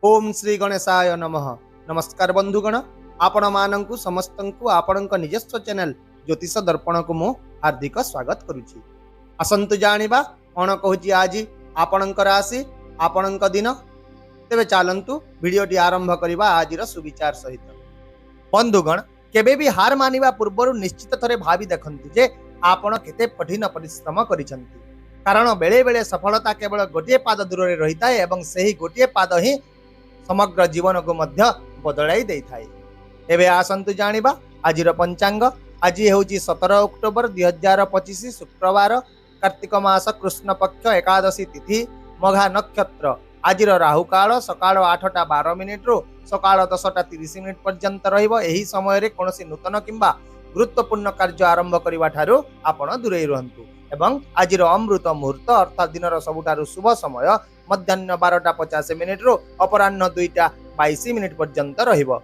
ओम श्री गणेशाय नमः। नमस्कार बंधुगण, आपण मानंकु समस्तंकु आपणक निजस्व चैनल ज्योतिष दर्पण को मु हार्दिक स्वागत करुछि। आसंतु जानिबा कोन कहूछि आज आपणक राशि आपणक दिन। तेबे चालंतु वीडियोटी आरंभ करिबा आजिर सुविचार सहित। बंधुगण, केबे भी हार मानिबा पूर्वरु निश्चित थरे भाबी देखंतु जे आपण केते कठिन परिश्रम करिसंती, कारण बेले बेले सफलता केवल गोटे पाद दूर रे रहिताय एवं सेही गोटे पाद ही समग्र जीवन को मध्य बदलाई दे थाए। एबे आसंतु जानिबा आजिर पंचांग। आज हेउची 17 अक्टोबर 2025 शुक्रवार, कार्तिक मास कृष्ण पक्ष एकादशी तिथि, मघा नक्षत्र। आजिर राहु काल सकाळ 8:12 रु सकाळ 10:30 पर्यंत रहिबो। एही समय रे कोनोसी नूतन किंबा गुरुत्वपूर्ण कार्य आरंभ करिवा ठारू आपण दूरे रहंतु एवं आजिर अमृत मुहूर्त अर्थात दिनर सबुठारू शुभ समय मध्याह्न 12:50 रु अपराह्न 2:22 पर्यंत रहिबो।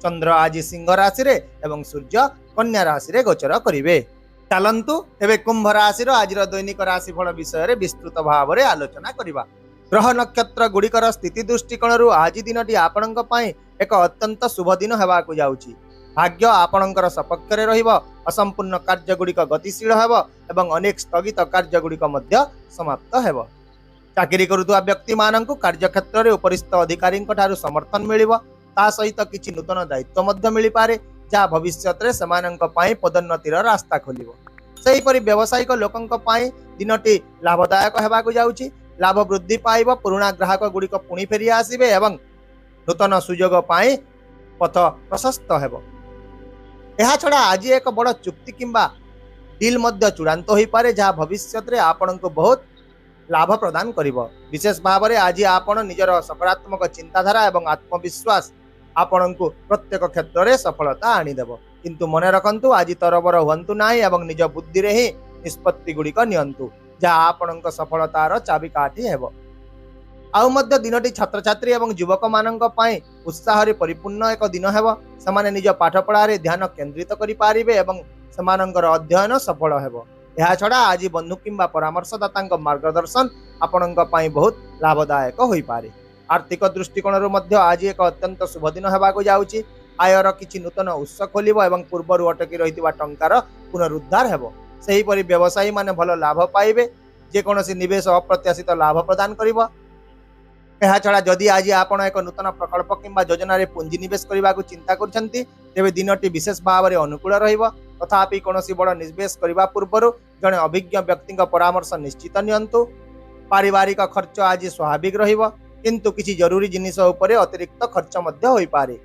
चंद्र आज सिंह राशि रे एवं सूर्य कन्या राशि रे गोचर करिवे। चलंतु एबे कुंभ राशि रो आजिर दैनिक राशिफल विषय रे विस्तृत भाव रे आलोचना करिबा। ग्रह नक्षत्र गुड़िकर स्थिति दृष्टिकोण आज दिनटी आपणक पई एक अत्यंत शुभ दिन हेबाकु जाउची। भाग्य आपणकर सपक्ष रे रहिबो। असंपूर्ण कार्य गुड़िक गतिशील हेबो एवं अनेक स्थगित कार्य गुड़िक मध्य समाप्त हेबो। चाकरी करुवा व्यक्ति मानंकु कार्यक्षेत्र रे उपरिस्थ अधिकारी ठारू समर्थन मिलिबो। ता सहित किछि नूतन दायित्व मध्य मिलि पारे, जा भविष्यत रे समानंक पई पदोन्नतिर रास्ता खोलिबो। सेही परि व्यवसायिक लोकंक पई दिनटी लाभदायक हेबाकु जाउची। लाभ वृद्धि पाइबो। पुराना ग्राहक गुड़िक पुणी फेरी आसिबे एवं नूतन सुयोग पई पथ प्रशस्त हेबो। एहा छड़ा आज एक बड़ चुक्ति किंबा डील मध्य चूड़ांत होई पारे, जहा भविष्यत रे आपणको बहुत लाभ प्रदान करिबो। विशेष भाव में आज आपण निजर सकारात्मक चिंताधारा एवं आत्मविश्वास आपणको प्रत्येक क्षेत्र में सफलता आनीदेव। किंतु मन रखंतु आज तरबर हुंतु नाही एवं निज बुद्धि रे ही निष्पत्ति गुड़िक नियंतु, जहा आपणको सफलतार चाबिकाठी हेबो। आउ मध्य दिनटी छात्र छात्री एवं युवक मानंक पई उत्साह रे परिपूर्ण एक दिन हेबो। समाने निज पाठ पढ़ा रे ध्यान केंद्रित करि पारिबे एवं समानंकर अध्ययन सफल हेबो। यह छड़ा आज बंधु किंबा परामर्शदाता मार्गदर्शन आपणक पई बहुत लाभदायक होई पारे। आर्थिक दृष्टिकोण मध्य आज एक अत्यंत शुभ दिन हेबाकु जाउची। आयर किछि नूतन उत्स खोलिबो एवं पूर्वरु अटकी रहितबा टंकार पुनरुद्धार हेबो। सेही परि व्यवसायी माने भल लाभ पाइबे। जे कोनोसी निवेश अप्रत्याशित लाभ प्रदान करिबो। यह छड़ा जदि आज आपण एक नूतन प्रकल्प किंबा योजना रे पुंजी निवेश करने को चिंता करछंती, तेबे दिनटी विशेष भाव में अनुकूल रहिबो। तथापि कोनोसी बड़ निवेश करने पूर्व जड़े अभिज्ञ व्यक्ति परामर्श निश्चित नियंतु। पारिवारिक खर्च आज स्वाभाविक रहिबो, किंतु किछि जरूरी जिनिस उपरे अतिरिक्त खर्च मध्य होई पारे।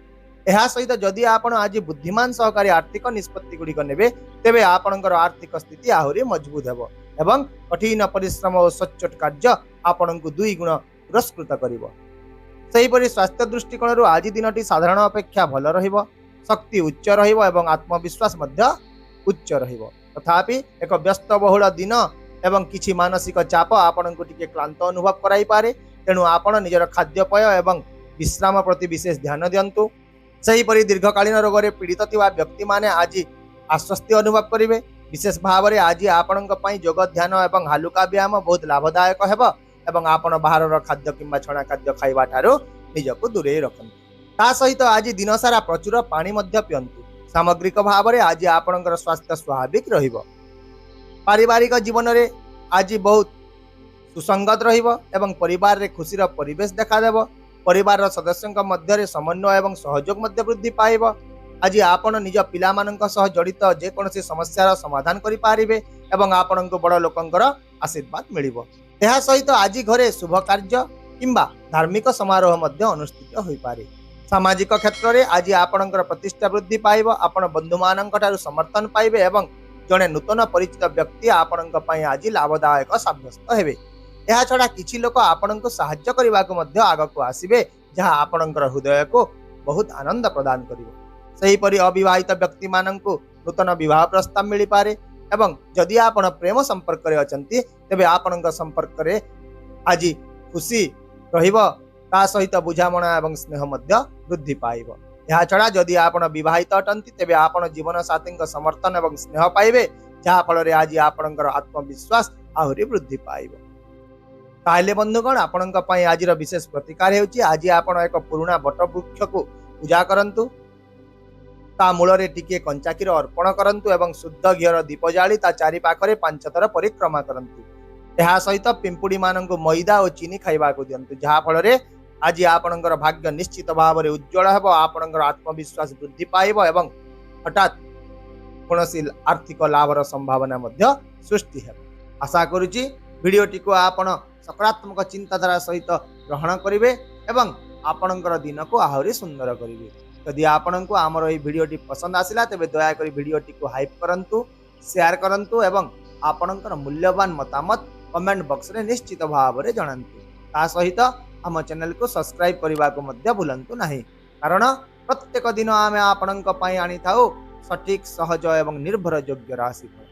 एहा सहित जदि आपण आज बुद्धिमान सहकारी आर्थिक निष्पत्ति गुड़िक नेबे, तेबे आपणकर आर्थिक स्थिति आहुरी मजबूत हेबो एवं कठिन परिश्रम और सच्चोट कार्य आपणको 2 गुण पुरस्कृत करिबो। सेहीपरि स्वास्थ्य दृष्टिकोण आज दिनटी साधारण अपेक्षा भल रहिबो। शक्ति उच्च रहिबो एवं आत्मविश्वास मध्य उच्च रहिबो। तथापि एक व्यस्त बहुल दिन एवं किछि मानसिक चाप आपणको टिके क्लांत अनुभव कराई पारे। तेणु आपण निजर खाद्यपेय एवं विश्राम प्रति विशेष ध्यान दियंतु। सेहीपरि दीर्घकालीन रोग रे पीड़ित थिबा व्यक्ति माने आज आश्वस्ति अनुभव करिवे। विशेष भाव में आज आपणक पई योग ध्यान एवं हालुका व्यायाम बहुत लाभदायक हेबो एवं आपण बाहर खाद्य किंबा छणा खाद्य खाइबा ठारू निजको दूरे रखंतु। ता सहित आज दिन सारा प्रचुर पानी मध्य पियंतु। सामग्रिक भाव में आज आपणकर स्वास्थ्य स्वाभाविक रहिबो। पारिवारिक जीवन रे आज बहुत सुसंगत रहिबो एवं परिवार रे खुशीर परिवेश देखा देबो। परिवार सदस्यक मध्य रे समन्वय एवं सहयोग मध्य वृद्धि पाइबो। आज आपण निज पिला मानक सह जड़ित जे कोनोसी समस्यार समाधान करि पारिबे एवं आपणको बड़ लोकंकर आशीर्वाद मिलिबो। यह सहित आज घरे शुभ कार्य किंबा धार्मिक समारोह मध्य अनुष्ठित होई पारे। सामाजिक क्षेत्र में आज आपणकर प्रतिष्ठा वृद्धि पाइबो। आपण बंधु मानक ठारू समर्थन पाइबे एवं जड़े नूतन परिचित व्यक्ति आपणक पई आज लाभदायक साब्यस्त हेबे। यह छड़ा किछि लोक आपणको सहाय्य करबाक मध्य आगको आसिबे, जहा आपणकर हृदय को बहुत आनंद प्रदान करिवो। सेही परि अविवाहित व्यक्ति माननकु नूतन विवाह प्रस्ताव मिलि पारे एवं जदि आपण प्रेम संपर्क रे अछंती, तेबे आपणक संपर्क रे आज खुशी रहिबो। ता सहित बुझामणा एवं स्नेह मध्य वृद्धि पाइबो। यह छड़ा जदि आपण विवाहित अटंती, तेबे आपण जीवन साथी समर्थन एवं स्नेह पाइबे, जहा फल रे आज आपणकर आत्मविश्वास आहुरी वृद्धि पाइबो। ताहले बंधुगण आपणक पई आजिर विशेष प्रतिकार हेउची। आज आपण एक पुराणा बट वृक्ष को पूजा करंतु, ता मूଳରେ टिके कंचा क्षीर अर्पण करंतु एवं शुद्ध घीर दीप जाली ता चारि पाखरे 5 थर परिक्रमा करंतु। ଏହା ସହିତ ପିମ୍ପୁଡ଼ି ମାନଙ୍କୁ ମଇଦା ଓ ଚିନି ଖାଇବାକୁ ଦିଅନ୍ତୁ, ଯାହା ଫଳରେ ଆଜି ଆପଣଙ୍କର ଭାଗ୍ୟ ନିଶ୍ଚିତ ଭାବରେ ଉଜ୍ଜଳ ହେବ, ଆପଣଙ୍କର ଆତ୍ମବିଶ୍ୱାସ ବୃଦ୍ଧି ପାଇବ ଏବଂ ହଠାତ୍ କୌଣସି ଆର୍ଥିକ ଲାଭର ସମ୍ଭାବନା ମଧ୍ୟ ସୃଷ୍ଟି ହେବ। ଆଶା କରୁଛି ଭିଡ଼ିଓଟିକୁ ଆପଣ ସକାରାତ୍ମକ ଚିନ୍ତାଧାରା ସହିତ ଗ୍ରହଣ କରିବେ ଏବଂ ଆପଣଙ୍କର ଦିନକୁ ଆହୁରି ସୁନ୍ଦର କରିବେ। ଯଦି ଆପଣଙ୍କୁ ଆମର ଏହି ଭିଡ଼ିଓଟି ପସନ୍ଦ ଆସିଲା ତେବେ ଦୟାକରି ଭିଡ଼ିଓଟିକୁ ହାଇପ୍ କରନ୍ତୁ, ସେୟାର କରନ୍ତୁ ଏବଂ ଆପଣଙ୍କର ମୂଲ୍ୟବାନ ମତାମତ कमेंट बॉक्स रे निश्चित भाव में जनातु। ता सहित आम चैनल को सब्सक्राइब करने को मध्य भूलंतु नहीं, कारण प्रत्येक दिन आम आपणक पई आनी थाउ सठिक सहज एवं निर्भर योग्य राशिफल।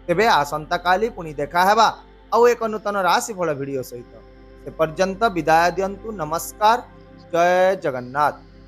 तेबे आसंता काली पुणी देखा हेबा आउ एक नूतन राशिफल वीडियो सहित। से पर्यंत विदाय दियंतु। नमस्कार। जय जगन्नाथ।